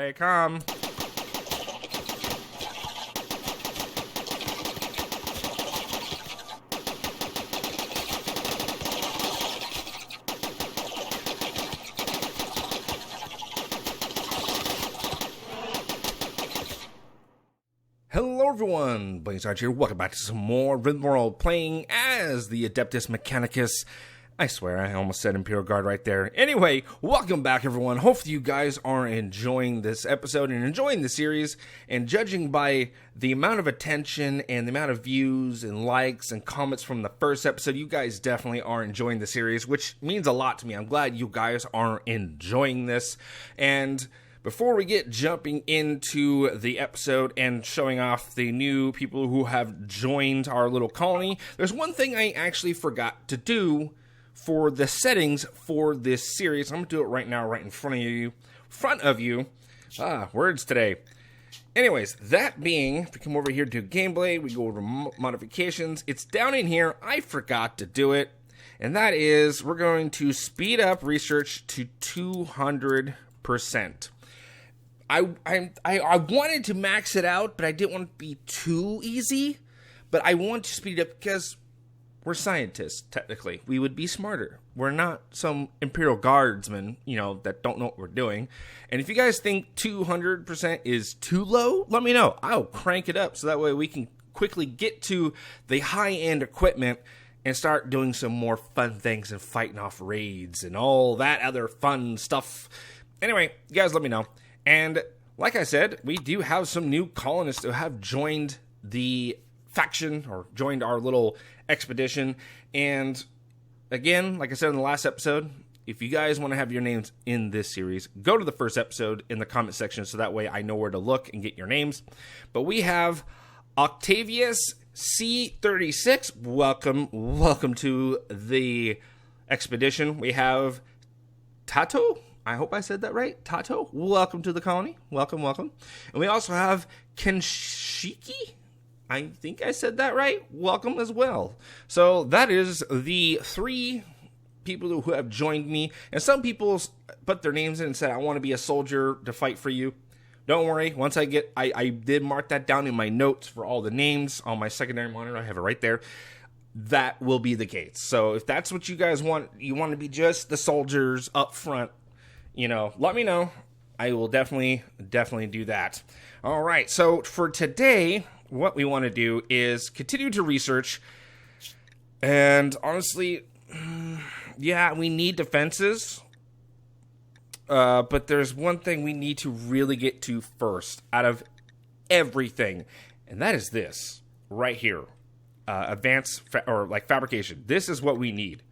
they come. Hello everyone, Sarge here. Welcome back to some more Rimworld, playing as the Adeptus Mechanicus. I swear, I almost said Imperial Guard right there. Anyway, welcome back everyone. Hopefully you guys are enjoying this episode and enjoying the series. And judging by the amount of attention and the amount of views and likes and comments from the first episode, you guys definitely are enjoying the series, which means a lot to me. I'm glad you guys are enjoying this. And before we get jumping into the episode and showing off the new people who have joined our little colony, there's one thing I actually forgot to do for the settings for this series. I'm going to do it right now, right in front of you. Words today. Anyways, that being, if we come over here to gameplay, we go over modifications. It's down in here. I forgot to do it. And that is, we're going to speed up research to 200%. I wanted to max it out, but I didn't want it to be too easy. But I want to speed it up because we're scientists, technically. We would be smarter. We're not some Imperial Guardsmen, that don't know what we're doing. And if you guys think 200% is too low, let me know. I'll crank it up so that way we can quickly get to the high-end equipment and start doing some more fun things and fighting off raids and all that other fun stuff. Anyway, you guys let me know. And like I said, we do have some new colonists who have joined the faction or joined our little expedition. And again, like I said in the last episode, if you guys want to have your names in this series, go to the first episode in the comment section so that way I know where to look and get your names. But we have Octavius C36. Welcome to the expedition. We have Tato. I hope I said that right. Tato, welcome to the colony. Welcome. And we also have Kenshiki. I think I said that right. Welcome as well. So that is the 3 people who have joined me. And some people put their names in and said, I want to be a soldier to fight for you. Don't worry. Once I did mark that down in my notes for all the names on my secondary monitor. I have it right there. That will be the case. So if that's what you guys want, you want to be just the soldiers up front, let me know. I will definitely do that. All right. So for today, what we want to do is continue to research. And honestly, we need defenses. But there's one thing we need to really get to first out of everything. And that is this right here. Advanced fabrication. This is what we need.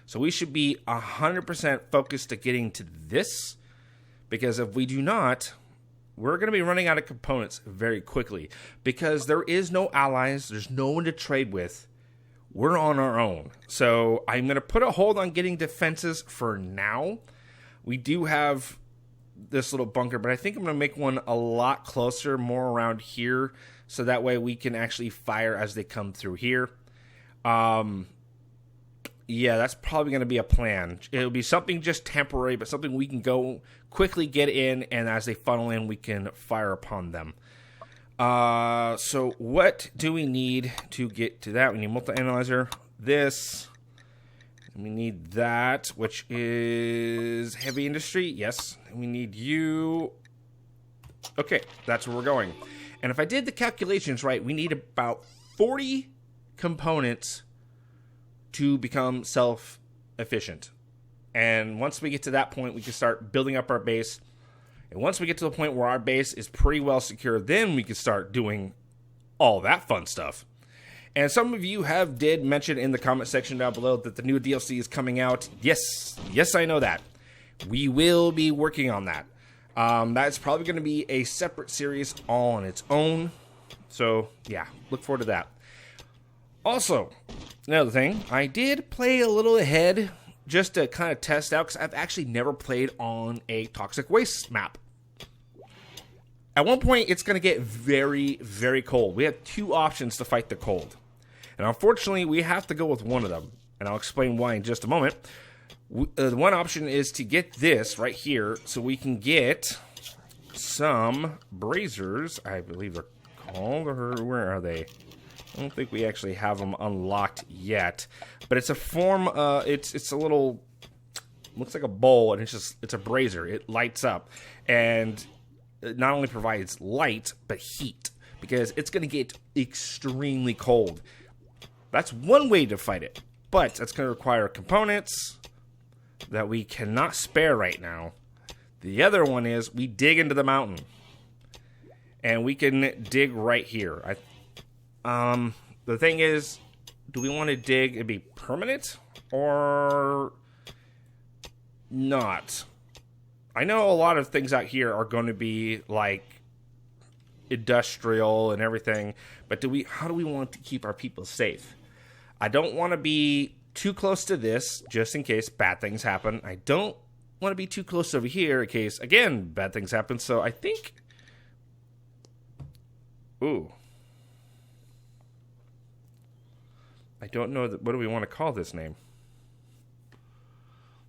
So we should be 100% focused to getting to this, because if we do not, we're going to be running out of components very quickly, because there is no allies, there's no one to trade with. We're on our own. So I'm going to put a hold on getting defenses for now. We do have this little bunker, but I think I'm going to make one a lot closer, more around here, so that way we can actually fire as they come through here. Yeah, that's probably going to be a plan. It'll be something just temporary, but something we can go quickly get in, and as they funnel in, we can fire upon them. So what do we need to get to that? We need multi-analyzer. This. We need that, which is heavy industry. Yes, we need you. Okay, that's where we're going. And if I did the calculations right, we need about 40 components to become self-efficient. And once we get to that point, we can start building up our base. And once we get to the point where our base is pretty well secure, then we can start doing all that fun stuff. And some of you did mention in the comment section down below that the new DLC is coming out. Yes, I know that. We will be working on that. That's probably going to be a separate series all on its own. So, yeah, look forward to that. Also, another thing, I did play a little ahead just to kind of test out, because I've actually never played on a toxic waste map. At one point, it's going to get very, very cold. We have 2 options to fight the cold. And unfortunately, we have to go with one of them. And I'll explain why in just a moment. The one option is to get this right here so we can get some braziers, I believe they're called, or where are they? I don't think we actually have them unlocked yet, but it's a form. It's a little, looks like a bowl, and it's a brazier. It lights up, and it not only provides light but heat, because it's going to get extremely cold. That's one way to fight it, but that's going to require components that we cannot spare right now. The other one is we dig into the mountain, and we can dig right here. The thing is, do we want to dig and be permanent or not? I know a lot of things out here are going to be like industrial and everything, but how do we want to keep our people safe? I don't want to be too close to this just in case bad things happen. I don't want to be too close over here in case, again, bad things happen. So I think, ooh, I don't know what do we want to call this name?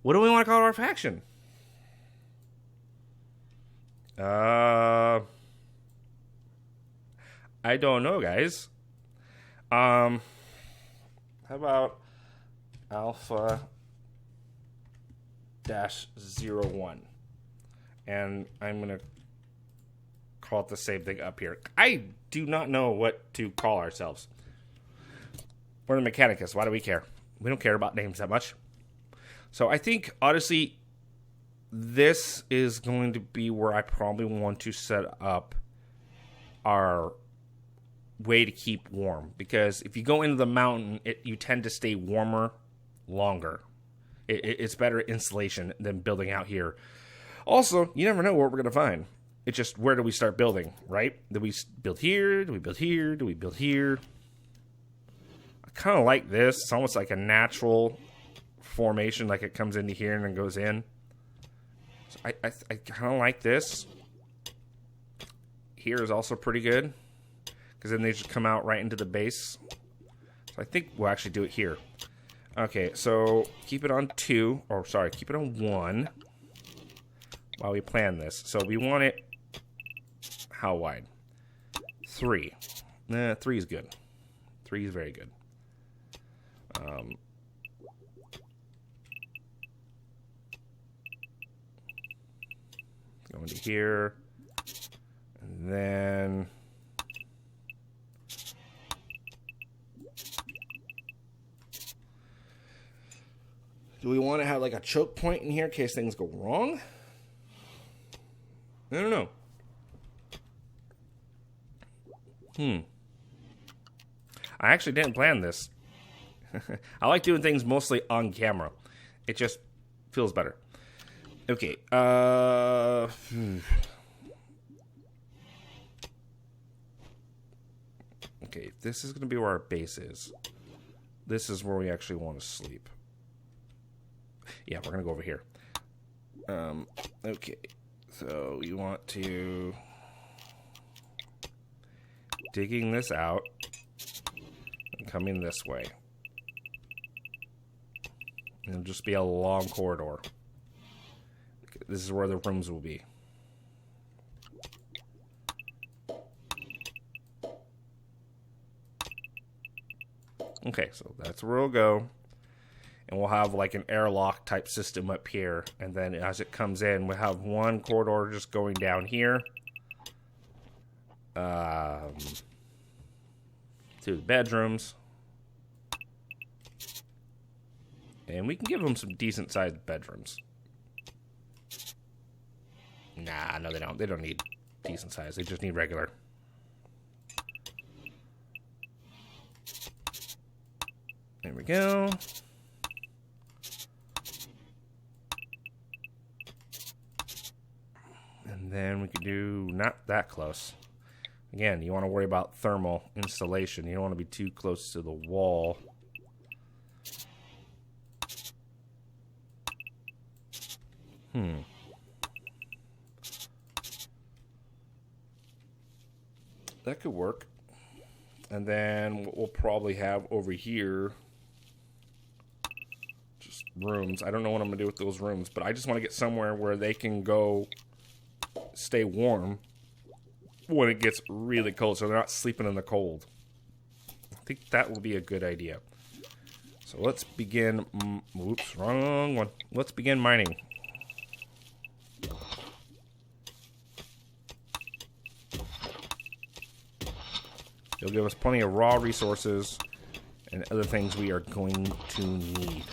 What do we want to call our faction? I don't know, guys. How about Alpha-01? And I'm going to call it the same thing up here. I do not know what to call ourselves. We're the Mechanicus. Why do we care? We don't care about names that much. So I think, honestly, this is going to be where I probably want to set up our way to keep warm. Because if you go into the mountain, you tend to stay warmer longer. It's better insulation than building out here. Also, you never know what we're going to find. It's just, where do we start building, right? Do we build here? Do we build here? Do we build here? I kind of like this. It's almost like a natural formation, like it comes into here and then goes in. So I kind of like this. Here is also pretty good, because then they just come out right into the base. So I think we'll actually do it here. Okay, so keep it on 2, or sorry, keep it on 1 while we plan this. So we want it how wide? 3. 3 is good. 3 is very good. Go into here, and then do we want to have like a choke point in here in case things go wrong? I don't know. I actually didn't plan this. I like doing things mostly on camera. It just feels better. Okay. Okay, this is going to be where our base is. This is where we actually want to sleep. Yeah, we're going to go over here. Okay. So you want to digging this out and coming this way. It'll just be a long corridor. This is where the rooms will be. Okay, so that's where we'll go. And we'll have like an airlock type system up here. And then as it comes in, we'll have one corridor just going down here. To the bedrooms. And we can give them some decent sized bedrooms. Nah, no they don't. They don't need decent size. They just need regular. There we go. And then we can do not that close. Again, you want to worry about thermal insulation. You don't want to be too close to the wall. That could work. And then what we'll probably have over here, just rooms. I don't know what I'm going to do with those rooms, but I just want to get somewhere where they can go stay warm when it gets really cold, so they're not sleeping in the cold. I think that will be a good idea. So let's begin. Whoops, wrong one. Let's begin mining. It'll give us plenty of raw resources and other things we are going to need.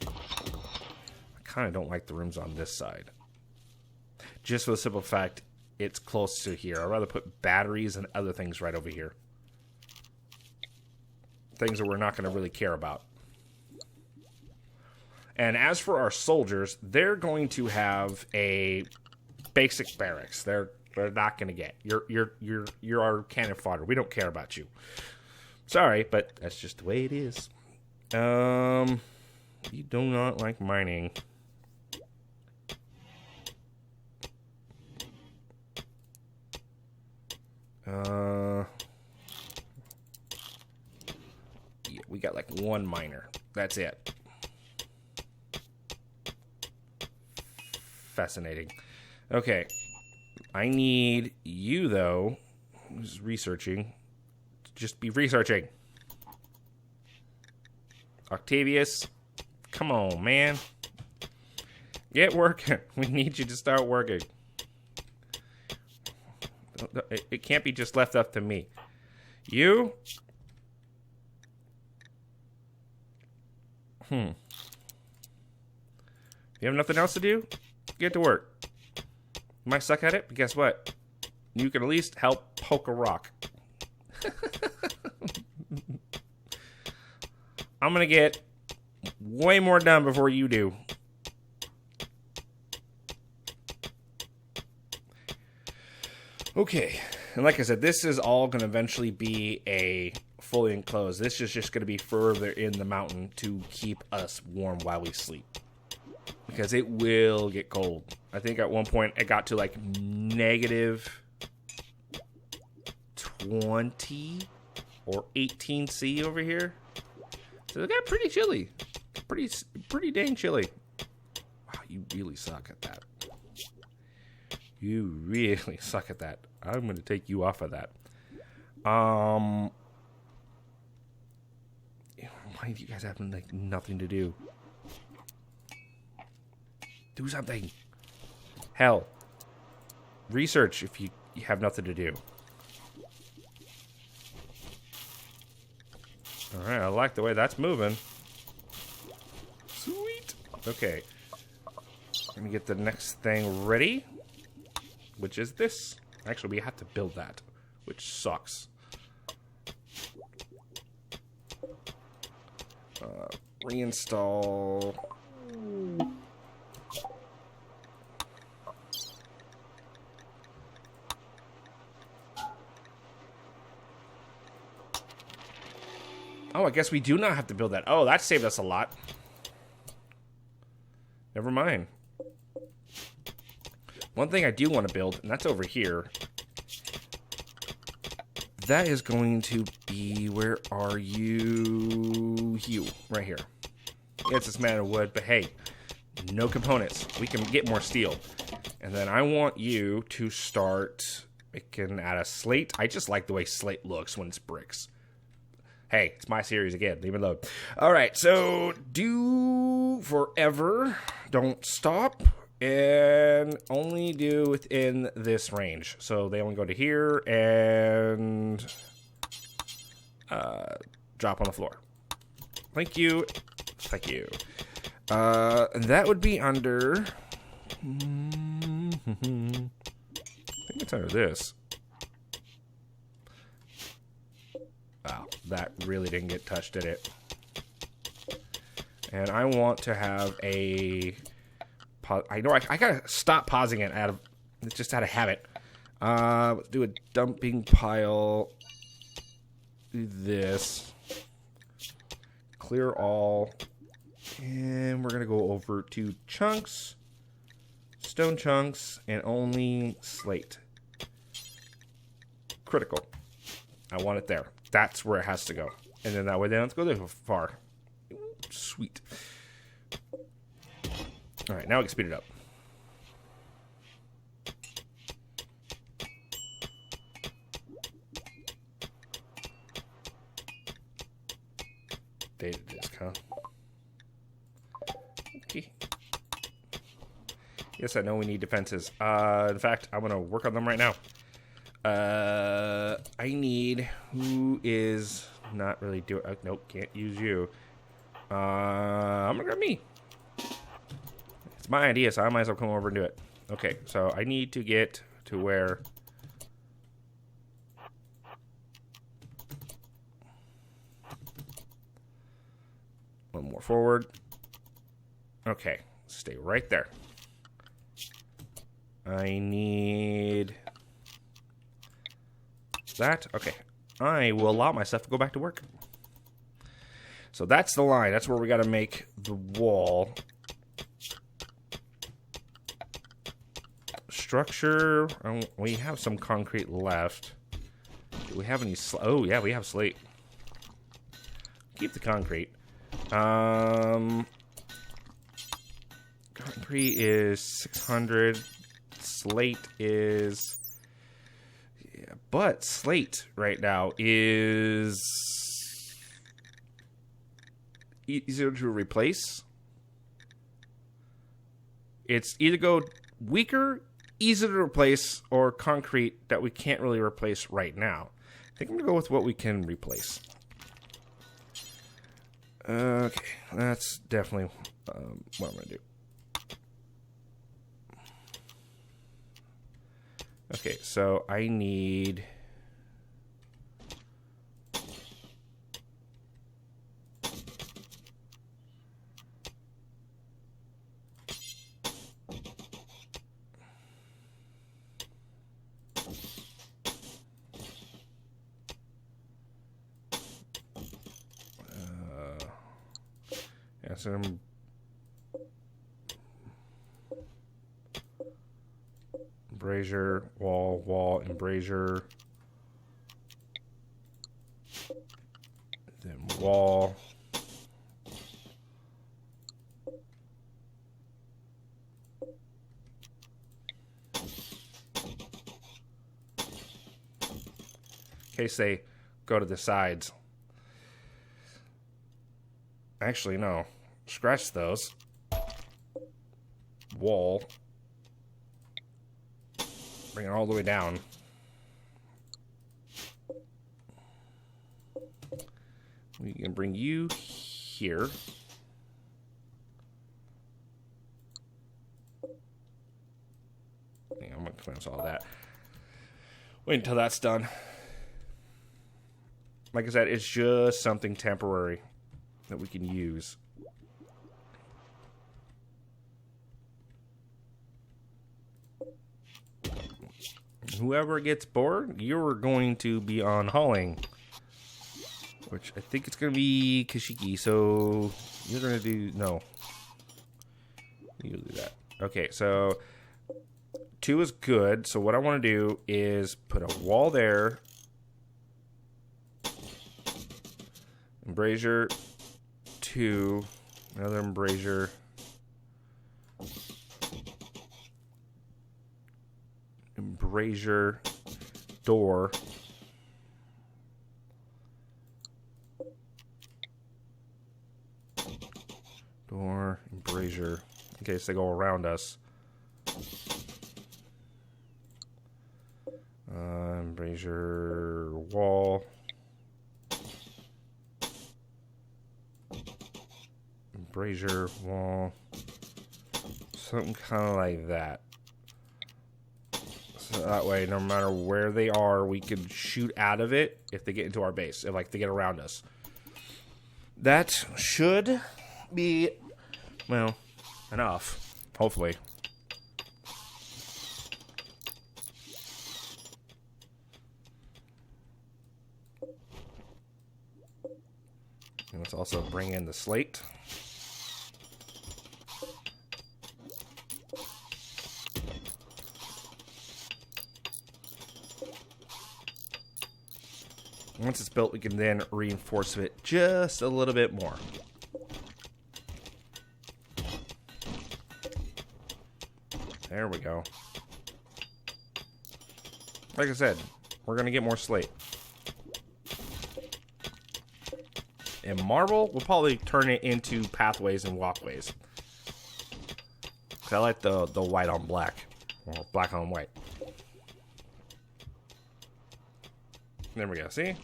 I kind of don't like the rooms on this side. Just for the simple fact, it's close to here. I'd rather put batteries and other things right over here. Things that we're not going to really care about. And as for our soldiers, they're going to have a basic barracks. They're not going to get. You're our cannon fodder. We don't care about you. Sorry, but that's just the way it is. You do not like mining. Yeah, we got like one miner. That's it. Fascinating. Okay. I need you, though, who's researching, to just be researching. Octavius, come on, man. Get working. We need you to start working. It can't be just left up to me. You? You have nothing else to do? Get to work. You might suck at it, but guess what? You can at least help poke a rock. I'm gonna get way more done before you do. Okay, and like I said, this is all gonna eventually be a fully enclosed. This is just gonna be further in the mountain to keep us warm while we sleep. Because it will get cold. I think at one point it got to like negative 20 or 18 C over here. So it got pretty chilly. Pretty dang chilly. Wow, you really suck at that. You really suck at that. I'm going to take you off of that. Why do you guys have like nothing to do? Do something. Hell. Research if you have nothing to do. Alright, I like the way that's moving. Sweet. Okay. Let me get the next thing ready. Which is this. Actually, we have to build that. Which sucks. Reinstall. Oh, I guess we do not have to build that. Oh, that saved us a lot. Never mind. One thing I do want to build, and that's over here. That is going to be... Where are you? You. Right here. It's this man of wood, but hey. No components. We can get more steel. And then I want you to start making out of slate. I just like the way slate looks when it's bricks. Hey, it's my series again. Leave it alone. All right, so do forever. Don't stop. And only do within this range. So they only go to here and drop on the floor. Thank you. Thank you. And that would be under... I think it's under this. Wow, that really didn't get touched, did it? And I want to have a... I know I gotta stop pausing it just out of habit. Let's do a dumping pile. Do this. Clear all. And we're gonna go over to chunks. Stone chunks. And only slate. Critical. I want it there. That's where it has to go. And then that way they don't have to go there far. Sweet. Alright, now we can speed it up. data disk, huh? Okay. Yes, I know we need defenses. In fact, I'm gonna work on them right now. I need... Who is not really doing... nope, can't use you. I'm gonna grab me. It's my idea, so I might as well come over and do it. Okay, so I need to get to where... One more forward. Okay, stay right there. I need... that. Okay, I will allow myself to go back to work. So that's the line. That's where we got to make the wall. Structure. We have some concrete left. Do we have any... oh, yeah, we have slate. Keep the concrete. Concrete is 600. Slate is... yeah, but slate right now is... easier to replace. It's either go weaker, easier to replace, or concrete that we can't really replace right now. I think I'm gonna go with what we can replace. Okay, that's definitely what I'm gonna do. Okay, so I need... yeah, so I'm... embrasure, wall, embrasure, then wall, in case they go to the sides. Actually, no, scratch those. Wall. Bring it all the way down. We can bring you here. Yeah, I'm gonna cleanse all that. Wait until that's done. Like I said, it's just something temporary that we can use. Whoever gets bored, you're going to be on hauling. Which I think it's going to be Kashiki, so you're going to do... no. You'll do that. Okay, so 2 is good. So what I want to do is put a wall there. Embrasure 2. Another embrasure. Embrasure door. Door, embrasure, in case they go around us. Embrasure wall. Embrasure wall. Something kind of like that. So that way, no matter where they are, we can shoot out of it if they get into our base, if like they get around us. That should be, well, enough, hopefully. And let's also bring in the slate. Once it's built, we can then reinforce it just a little bit more. There we go. Like I said, we're going to get more slate. in marble. We'll probably turn it into pathways and walkways. 'Cause I like the white on black. Or black on white. There we go. See?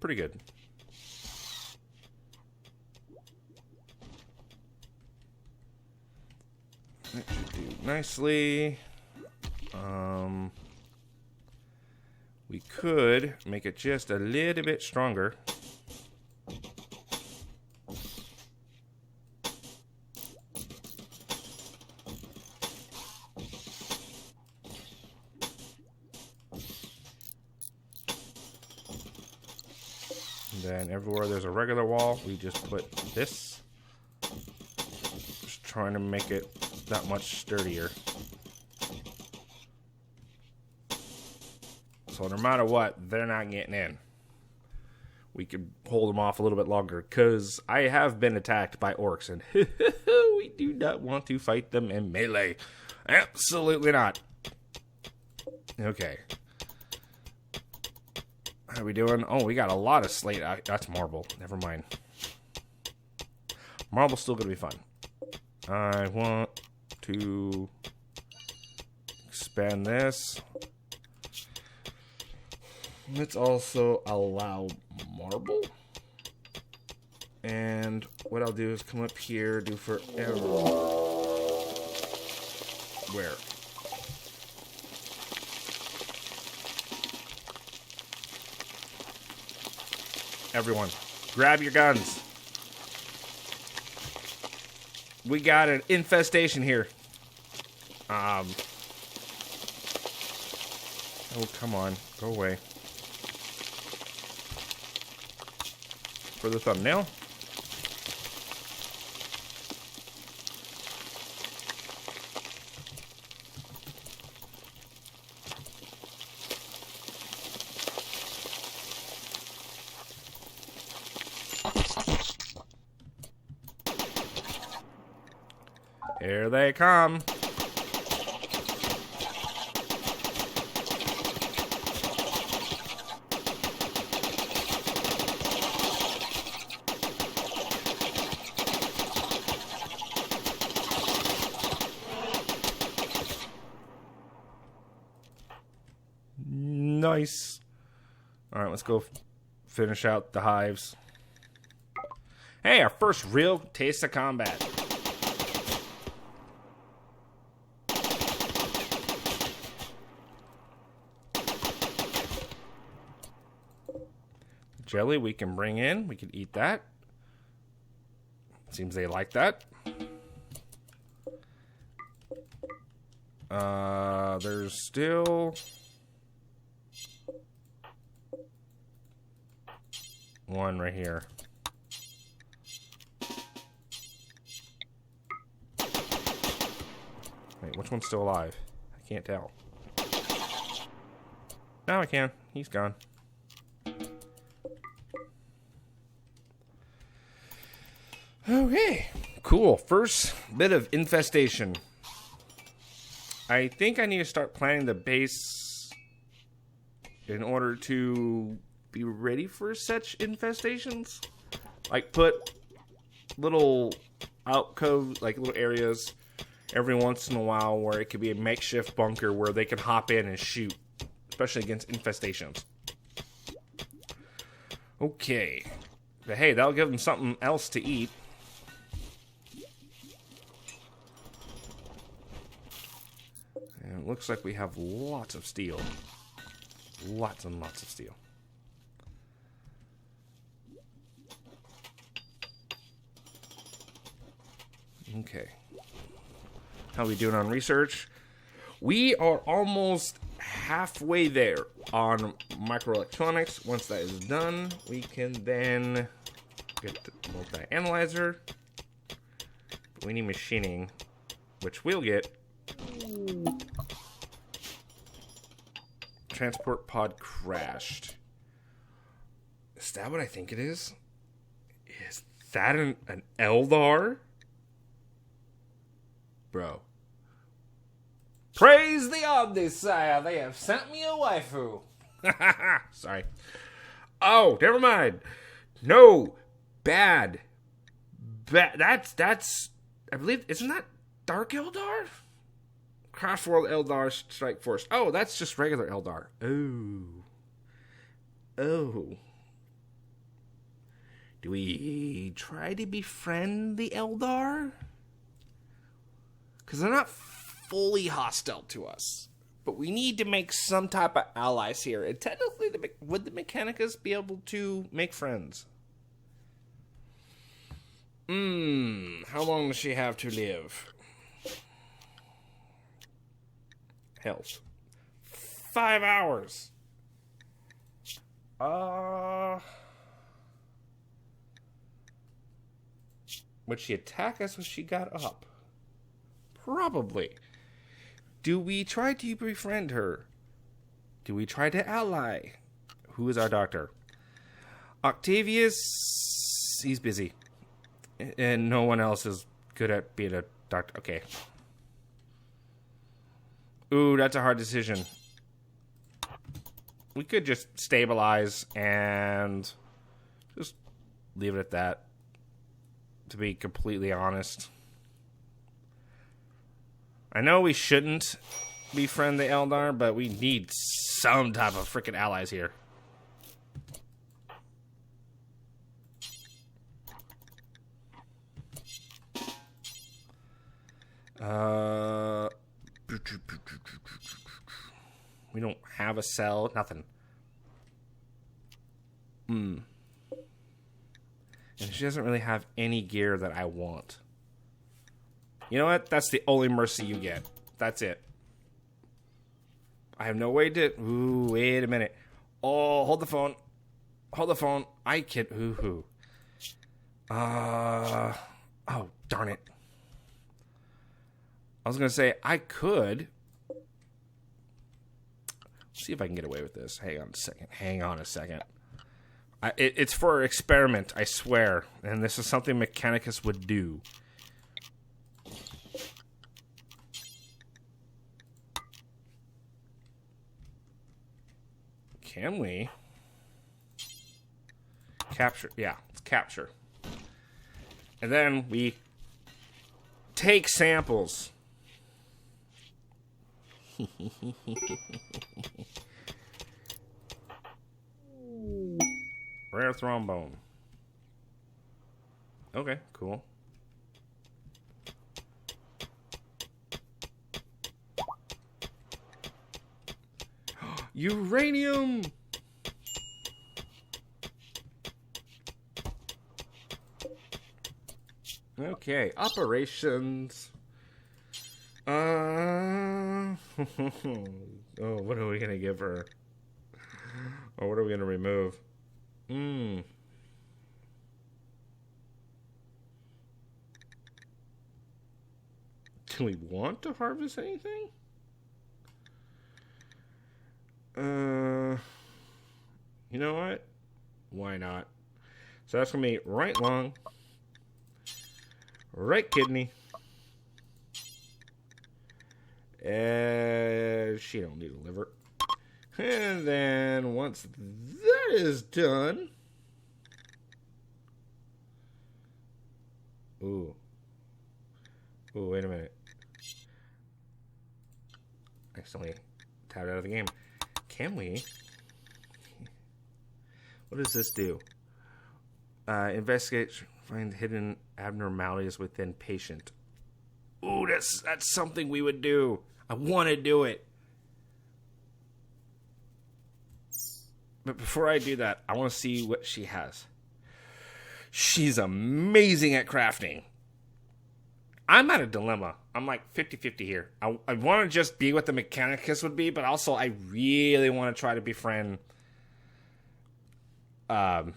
Pretty good. That should do nicely. We could make it just a little bit stronger. And then everywhere there's a regular wall, we just put this. Just trying to make it that much sturdier. So no matter what, they're not getting in. We could hold them off a little bit longer, because I have been attacked by orcs, and we do not want to fight them in melee. Absolutely not. Okay. How are we doing? Oh, we got a lot of slate. That's marble. Never mind. Marble's still going to be fun. I want to expand this. Let's also allow marble. And what I'll do is come up here, do for where? Everyone, grab your guns. We got an infestation here. Oh, come on. Go away. For the thumbnail. Here they come. Nice. All right, let's go finish out the hives. Hey, our first real taste of combat. Jelly we can bring in. We can eat that. Seems they like that. There's still one right here. Wait, which one's still alive? I can't tell. Now I can. He's gone. Okay, cool. First bit of infestation. I think I need to start planning the base in order to be ready for such infestations. Like put little alcoves, like little areas every once in a while where it could be a makeshift bunker where they can hop in and shoot, especially against infestations. Okay. But hey, that'll give them something else to eat. And it looks like we have lots of steel. Lots and lots of steel. Okay. How are we doing on research? We are almost halfway there on microelectronics. Once that is done, we can then get the multi-analyzer. But we need machining, which we'll get. Transport pod crashed. Is that what I think it is? Is that an Eldar? Bro. Praise the Omnisire, they have sent me a waifu. Sorry. Oh, never mind. No. bad. That's I believe, isn't that Dark Eldar? Craftworld Eldar Strike Force. Oh, that's just regular Eldar. Oh. Do we try to befriend the Eldar? Because they're not fully hostile to us. But we need to make some type of allies here. And technically, would the Mechanicus be able to make friends? How long does she have to live? Health. 5 hours. Would she attack us when she got up? Probably. Do we try to befriend her? Do we try to ally? Who is our doctor? Octavius, he's busy. And no one else is good at being a doctor. Okay. Ooh, that's a hard decision. We could just stabilize and just leave it at that, to be completely honest. I know we shouldn't befriend the Eldar, but we need some type of freaking allies here. We don't have a cell, nothing. And she doesn't really have any gear that I want. You know what? That's the only mercy you get. That's it. I have no way to... Ooh, wait a minute. Oh, hold the phone. Hold the phone. I can't... Ooh. Oh, darn it. I was going to say, I could... See if I can get away with this. Hang on a second. It's for experiment, I swear. And this is something Mechanicus would do. Can we? Capture. Yeah, let's capture. And then we take samples. Rare thrombone. Okay, cool. Uranium! Okay, operations. Oh, what are we gonna give her? Or what are we gonna remove? Do we want to harvest anything? You know what? Why not? So that's gonna be right lung, right kidney, and she don't need a liver. And then once that is done, ooh, wait a minute. Accidentally tabbed out of the game. Can we? What does this do? Investigate, find hidden abnormalities within patient. Ooh, that's something we would do. I want to do it. But before I do that, I want to see what she has. She's amazing at crafting. I'm at a dilemma. I'm like 50-50 here. I want to just be what the Mechanicus would be, but also I really want to try to befriend... Oh,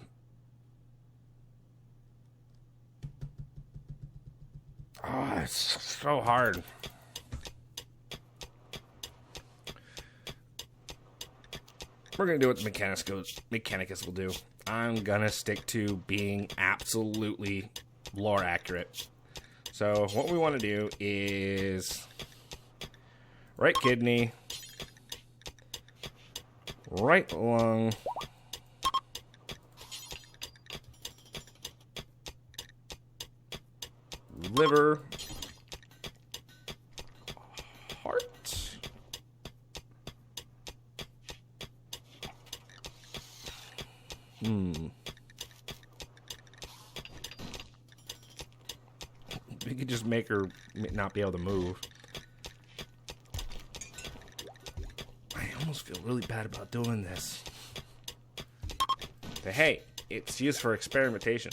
it's so hard. We're going to do what the Mechanicus will do. I'm going to stick to being absolutely lore accurate. So what we want to do is right kidney, right lung, liver. Heart. We could just make her not be able to move. I almost feel really bad about doing this. But hey, it's used for experimentation.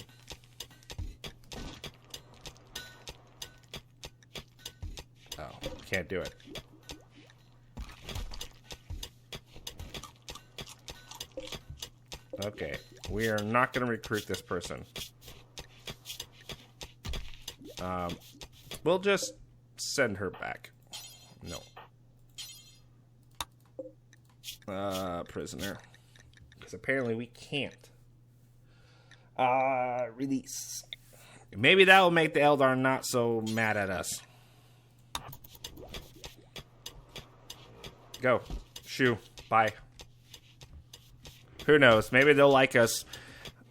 Oh, can't do it. Okay, we are not going to recruit this person. We'll just send her back. No. Prisoner. Because apparently we can't. Release. Maybe that will make the Eldar not so mad at us. Go. Shoo. Bye. Who knows? Maybe they'll like us.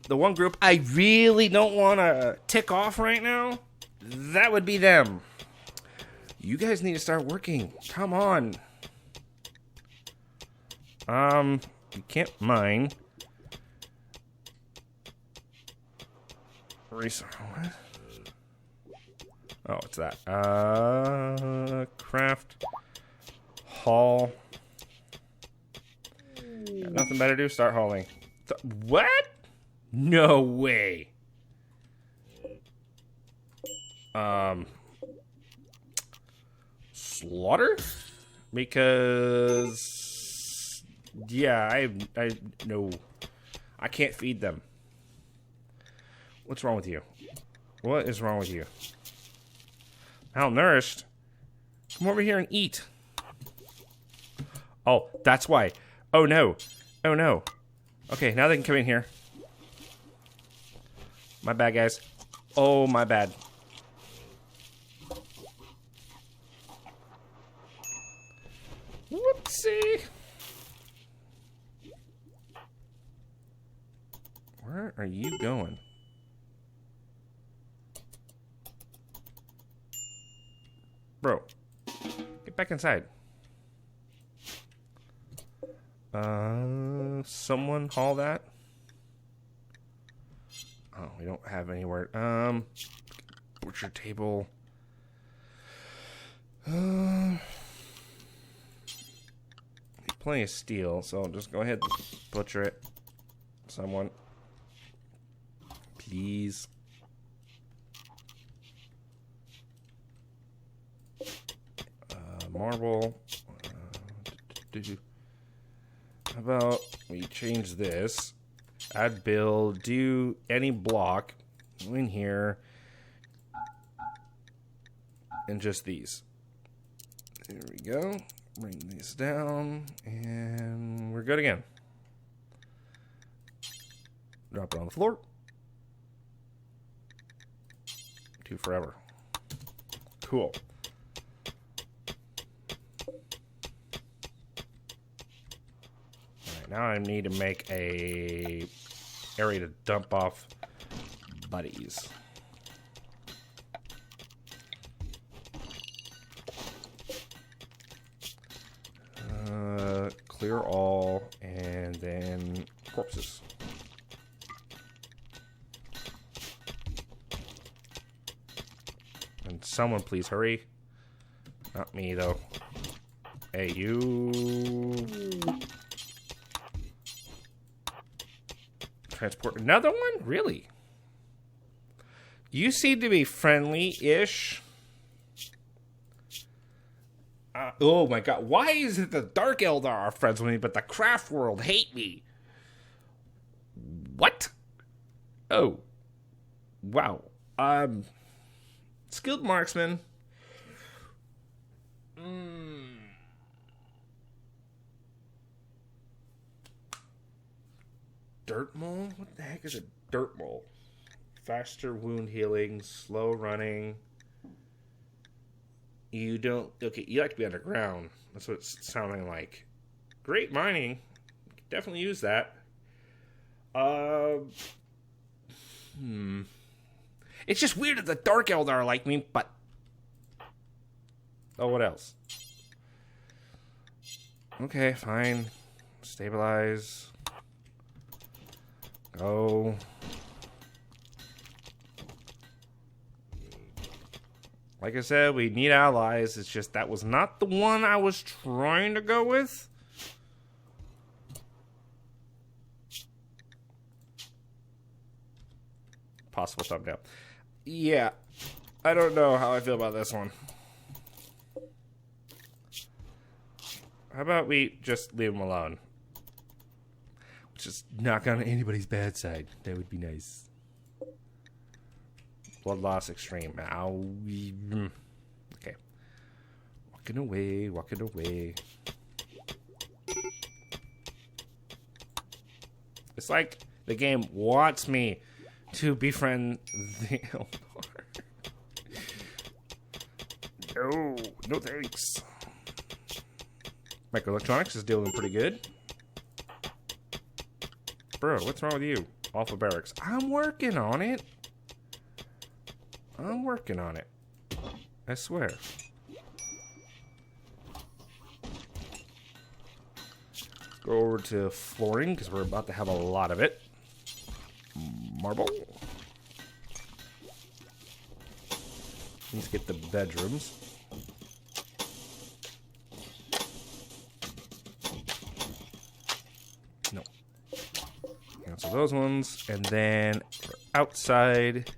The one group I really don't want to tick off right now, that would be them. You guys need to start working. Come on. You can't mine. What? Oh, it's that. Craft. Haul. Got nothing better to do? Start hauling. What? No way. Slaughter? Because yeah, I no. I can't feed them. What's wrong with you? What is wrong with you? Malnourished? Come over here and eat. Oh, that's why. Oh no. Oh no. Okay, now they can come in here. My bad, guys. Oh, my bad. Whoopsie. Where are you going? Bro, get back inside. Someone haul that. Oh, we don't have anywhere. Butcher table. Plenty of steel, so I'll just go ahead and butcher it. Someone. Please. Marble. How about we change this? Add build, do any block in here, and just these. There we go. Bring these down, and we're good again. Drop it on the floor. Two forever. Cool. Now I need to make a area to dump off buddies. Clear all, and then corpses. And someone please hurry. Not me though. Hey, you. Transport another one? Really? You seem to be friendly-ish. Oh my god. Why is it the Dark Eldar are friends with me, but the Craft World hate me? What? Oh. Wow. Skilled marksman. Dirt mole? What the heck is a dirt mole? Faster wound healing, slow running. You don't... Okay, you like to be underground. That's what it's sounding like. Great mining. Definitely use that. It's just weird that the Dark Eldar like me, but... Oh, what else? Okay, fine. Stabilize. Go. Like I said, we need allies. It's just that was not the one I was trying to go with. Possible thumbnail. Yeah. I don't know how I feel about this one. How about we just leave him alone? Just knock on anybody's bad side. That would be nice. Blood loss extreme. Ow. Okay. Walking away, walking away. It's like the game wants me to befriend the Eldar. No, no thanks. Microelectronics is doing pretty good. Bro, what's wrong with you? Alpha Barracks. I'm working on it. I'm working on it. I swear. Let's go over to flooring because we're about to have a lot of it. Marble. Let's get the bedrooms. No. Cancel those ones. And then for outside.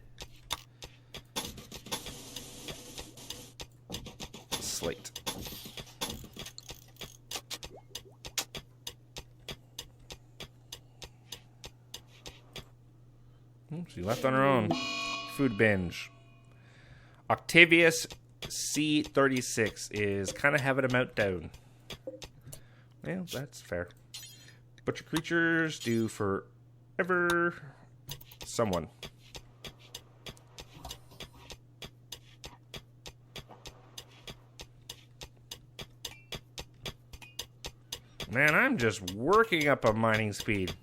Slate. She left on her own. Food binge. Octavius C36 is kind of having a meltdown. Well, that's fair. Butcher creatures do forever. Someone. Man, I'm just working up a mining speed.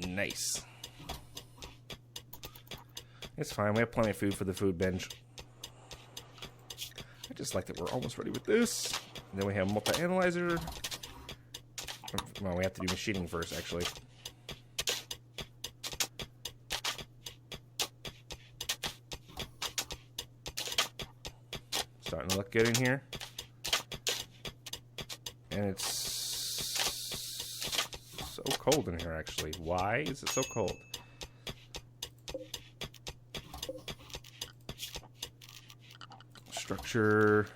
Nice. It's fine. We have plenty of food for the food binge. I just like that we're almost ready with this. And then we have multi-analyzer. Well, we have to do machining first, actually. Starting to look good in here. And it's so cold in here, actually. Why is it so cold? Structure.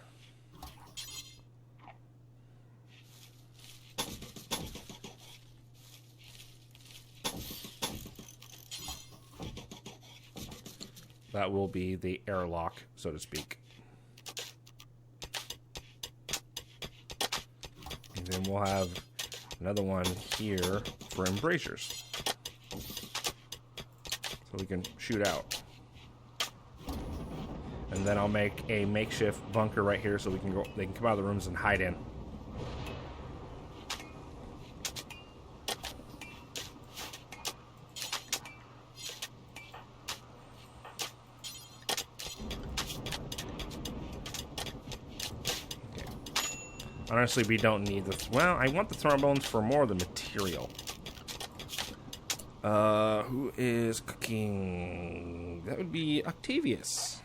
That will be the airlock, so to speak. And then we'll have another one here for embrasures. So we can shoot out. And then I'll make a makeshift bunker right here so we can go, they can come out of the rooms and hide in. Okay. Honestly, we don't need the... Well, I want the thrombones for more of the material. Who is cooking? That would be Octavius.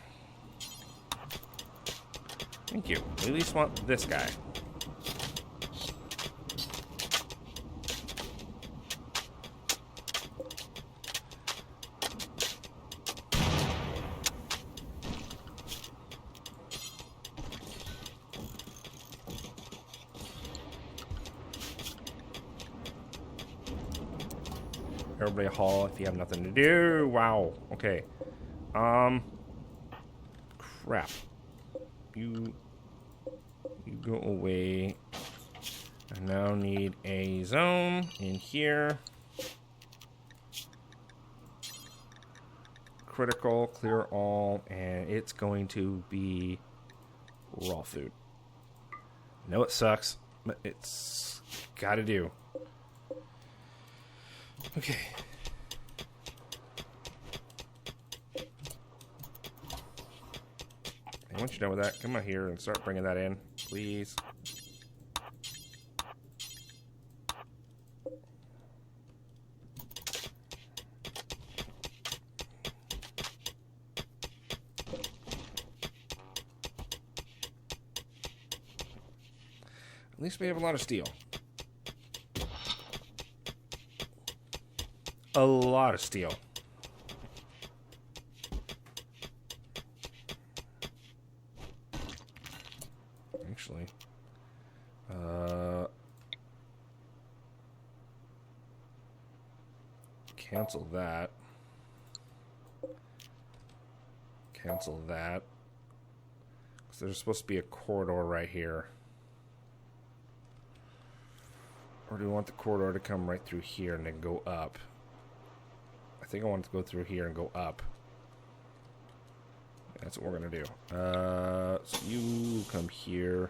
Thank you. We at least want this guy. Everybody haul if you have nothing to do. Wow. Okay. Crap. You go away. I now need a zone in here. Critical, clear all, and it's going to be raw food. I know it sucks. but it's gotta do. Okay. And once you're done with that, come out here and start bringing that in, please. At least we have a lot of steel. A lot of steel. Actually, cancel that. Cancel that. Because there's supposed to be a corridor right here. Or do we want the corridor to come right through here and then go up? I think I want it to go through here and go up. That's what we're going to do. So you come here.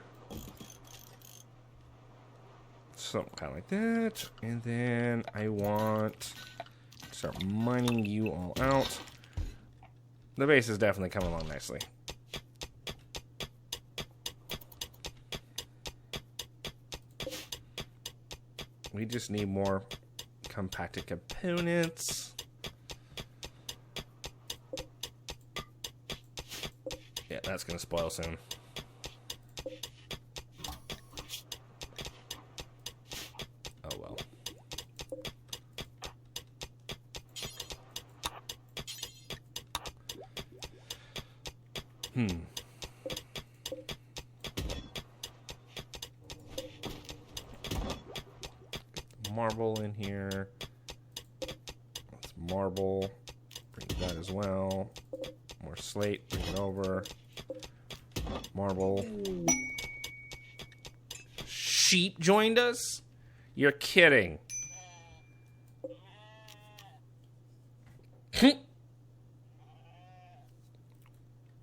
Something kind of like that. And then I want to start mining you all out. The base is definitely coming along nicely. We just need more compacted components. Yeah, that's going to spoil soon. Oh well. Marble in here. Let's marble. Bring that as well. More slate. Bring it over. Marble. Sheep joined us? You're kidding.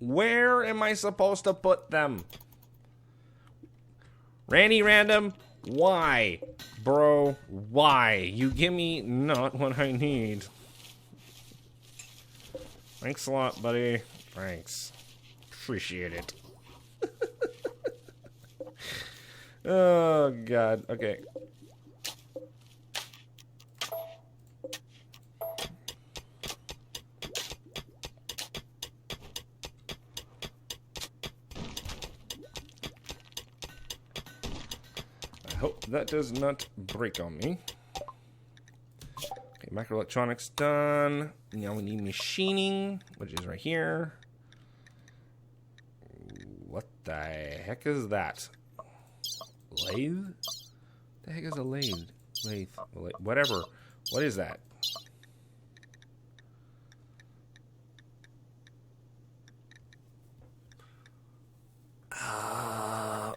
Where am I supposed to put them? Randy Random, why? Bro, why? You give me not what I need. Thanks a lot, buddy. Thanks. Appreciate it. Oh, God. Okay. I hope that does not break on me. Okay, microelectronics done. Now we need machining, which is right here. What the heck is that? Lathe? The heck is a lathe? Lathe. Whatever. What is that?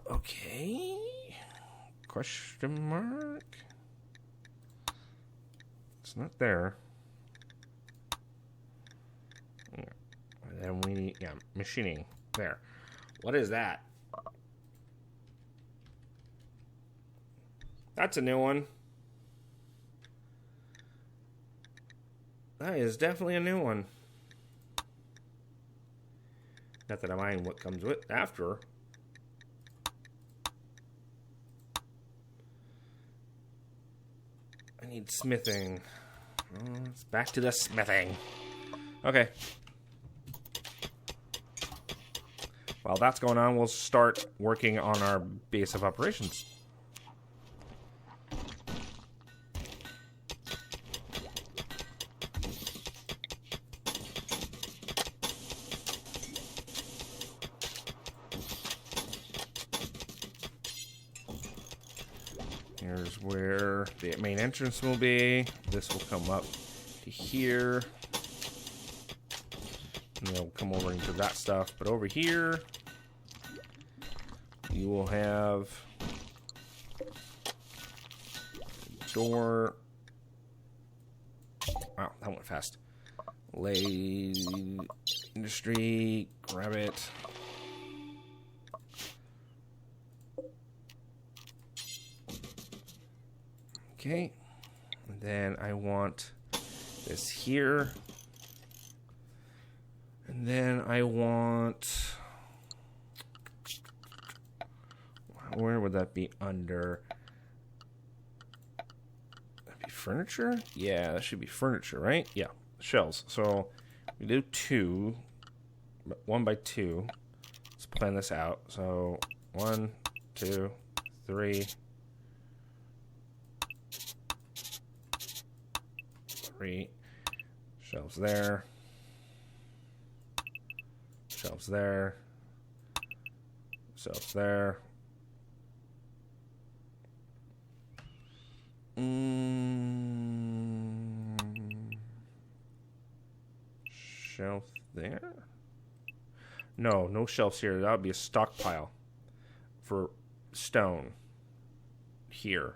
Okay. Question mark? It's not there. Yeah. And then we need, yeah, machining. There. What is that? That's a new one. That is definitely a new one. Not that I mind what comes with after. I need smithing. Oh, it's back to the smithing. Okay. While that's going on, we'll start working on our base of operations. Here's where the main entrance will be. This will come up to here. And they'll come over into that stuff. But over here, you will have door. Wow, that went fast. Lathe industry, grab it. Okay. And then I want this here. And then I want... Where would that be under? That'd be furniture? Yeah, that should be furniture, right? Yeah, shelves. So we do 2, 1 by 2. Let's plan this out. So 1, 2, 3. 3. Shelves there. Shelves there. Shelves there. Shelf there? No, no shelves here. That would be a stockpile for stone here.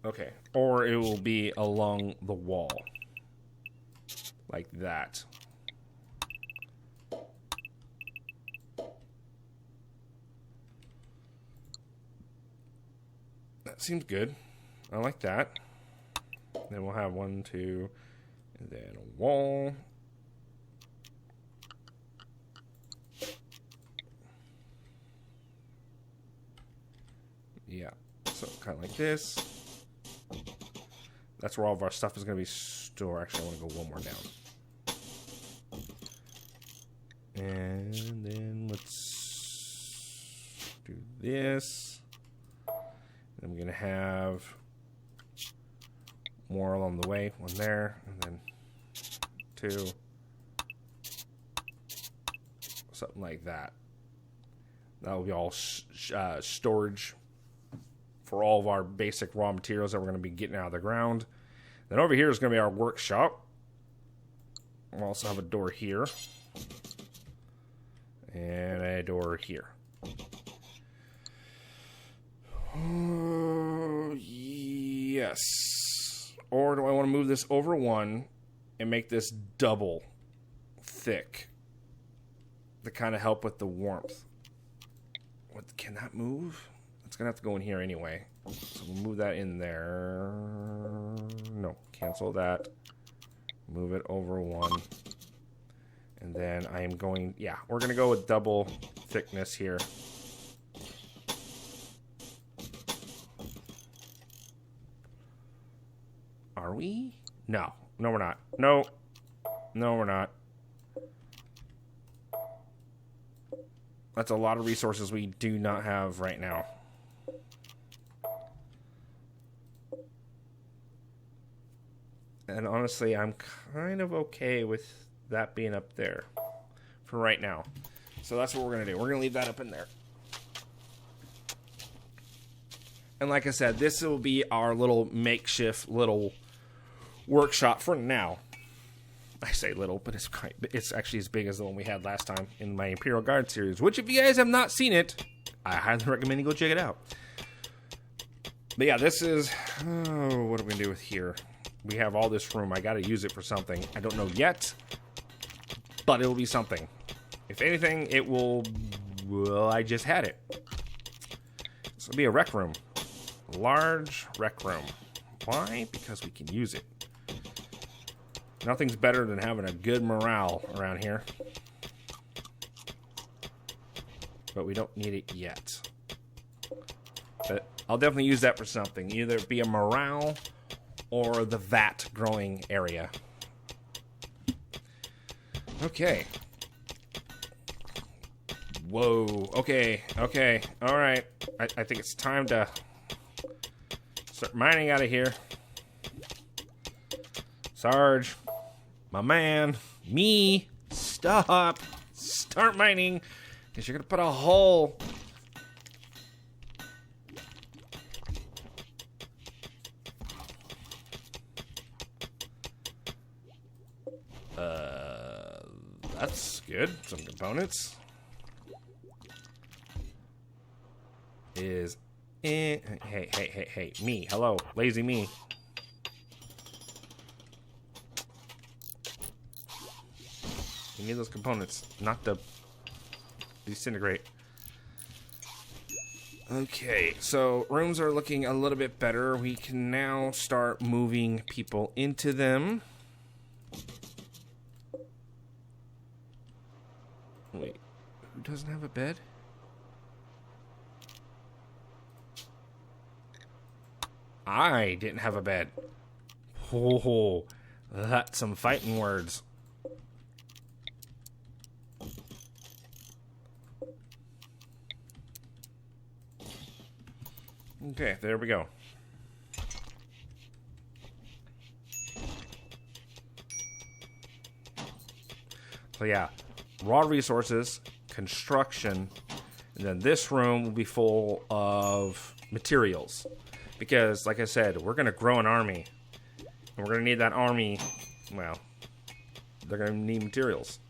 Okay. Or it will be along the wall. Like that. That seems good. I like that. Then we'll have 1, 2, and then a wall. Yeah. So kind of like this. That's where all of our stuff is going to be stored. Actually, I want to go one more down. And then let's do this. I'm going to have more along the way. 1 there, and then 2. Something like that. That will be all storage for all of our basic raw materials that we're going to be getting out of the ground. Then over here is going to be our workshop. We'll also have a door here. And a door here. Yes. Or do I want to move this over 1 and make this double thick to kind of help with the warmth? What, can that move? It's going to have to go in here anyway. So we'll move that in there. No, cancel that. Move it over 1. And then I am going... Yeah, we're going to go with double thickness here. Are we? No. No, we're not. No. No, we're not. That's a lot of resources we do not have right now. And honestly, I'm kind of okay with that being up there for right now. So that's what we're going to do. We're going to leave that up in there. And like I said, this will be our little makeshift little workshop for now. I say little, but it's actually as big as the one we had last time in my Imperial Guard series, which if you guys have not seen it, I highly recommend you go check it out. But yeah, this is... Oh, what are we going to do with here? We have all this room. I got to use it for something. I don't know yet, but it will be something. If anything, it will... Well, I just had it. This will be a rec room. Large rec room. Why? Because we can use it. Nothing's better than having a good morale around here. But we don't need it yet. But I'll definitely use that for something. Either be a morale or the vat growing area. Okay. Whoa. Okay. Okay. All right. I think it's time to start mining out of here. Sarge, my man, me, stop. Start mining, because you're going to put a hole. That's good. Some components. Is in... Hey, me. Hello, lazy me. You need those components, not to disintegrate. Okay, so rooms are looking a little bit better. We can now start moving people into them. Wait, who doesn't have a bed? I didn't have a bed. Oh, that's some fighting words. Okay, there we go. So yeah, raw resources, construction, and then this room will be full of materials. Because, like I said, we're going to grow an army. And we're going to need that army, well, they're going to need materials.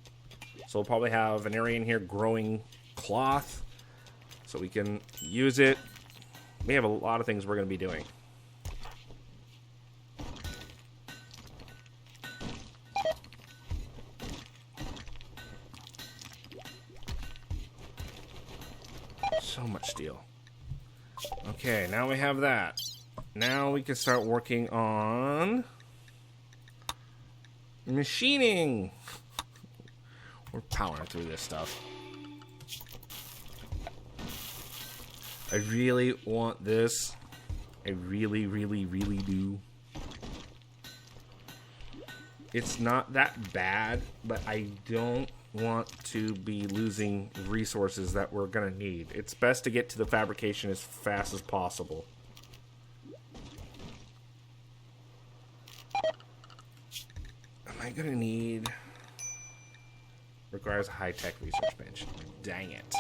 So we'll probably have an area in here growing cloth so we can use it. We have a lot of things we're going to be doing. So much steel. Okay, now we have that. Now we can start working on machining. We're powering through this stuff. I really want this. I really, really, really do. It's not that bad, but I don't want to be losing resources that we're going to need. It's best to get to the fabrication as fast as possible. Am I going to need... Requires a high-tech research bench. Dang it.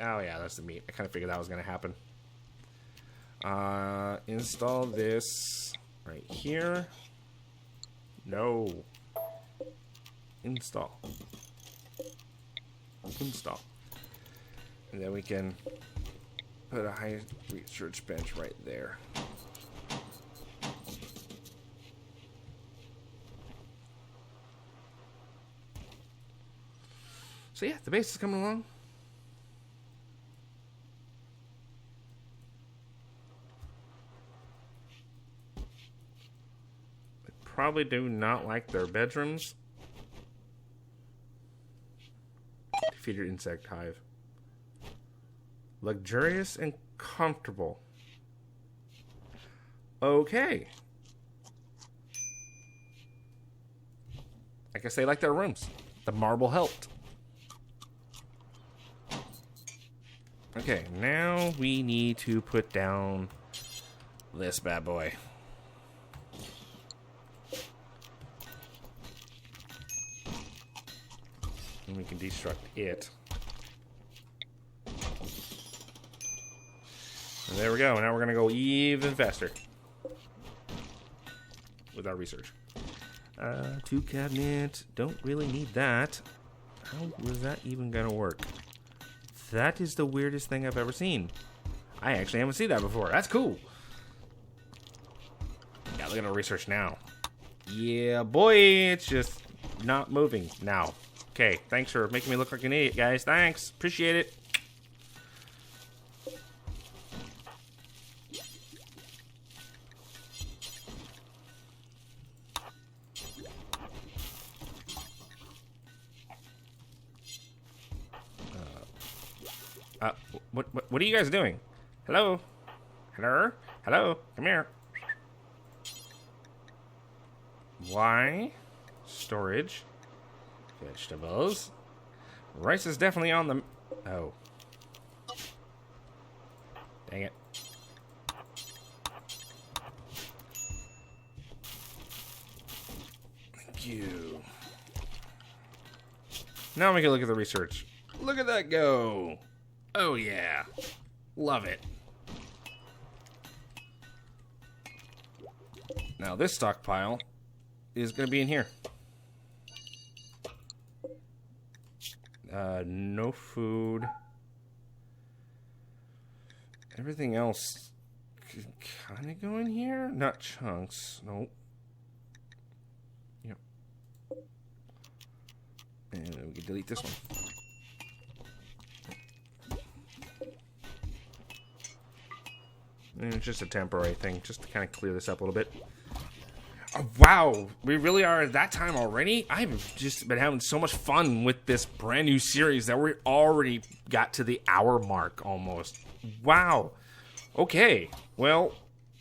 Oh yeah, that's the meat. I kind of figured that was going to happen. Install this right here. No. Install. Install. And then we can put a high research bench right there. So yeah, the base is coming along. Probably do not like their bedrooms. Defeated insect hive. Luxurious and comfortable. Okay. I guess they like their rooms. The marble helped. Okay, now we need to put down this bad boy. And we can destruct it. And there we go. Now we're going to go even faster with our research. 2 cabinet. Don't really need that. How was that even going to work? That is the weirdest thing I've ever seen. I actually haven't seen that before. That's cool. Yeah, look at our research now. Yeah, boy, it's just not moving now. Okay, thanks for making me look like an idiot, guys. Thanks. Appreciate it. What are you guys doing? Hello? Hello? Hello? Come here. Why? Storage. Vegetables. Rice is definitely on the... Oh. Dang it. Thank you. Now we can look at the research. Look at that go. Oh yeah. Love it. Now this stockpile is going to be in here. No food. Everything else could kind of go in here. Not chunks. Nope. Yep. And we can delete this one. And it's just a temporary thing, just to kind of clear this up a little bit. Oh, wow, we really are at that time already? I've just been having so much fun with this brand new series that we already got to the hour mark almost. Wow. Okay, well,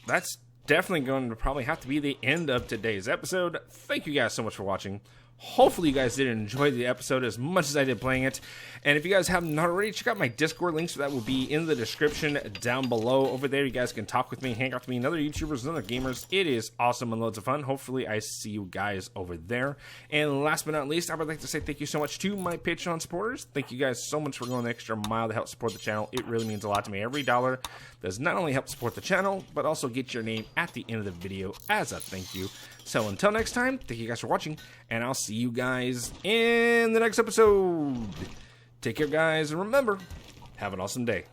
that's definitely going to probably have to be the end of today's episode. Thank you guys so much for watching. Hopefully you guys did enjoy the episode as much as I did playing it. And if you guys have not already, check out my Discord links. That will be in the description down below. Over there, you guys can talk with me, hang out with me, and other YouTubers and other gamers. It is awesome and loads of fun. Hopefully I see you guys over there. And last but not least, I would like to say thank you so much to my Patreon supporters. Thank you guys so much for going the extra mile to help support the channel. It really means a lot to me. Every dollar does not only help support the channel, but also get your name at the end of the video as a thank you. So until next time, thank you guys for watching, and I'll see you guys in the next episode. Take care, guys, and remember, have an awesome day.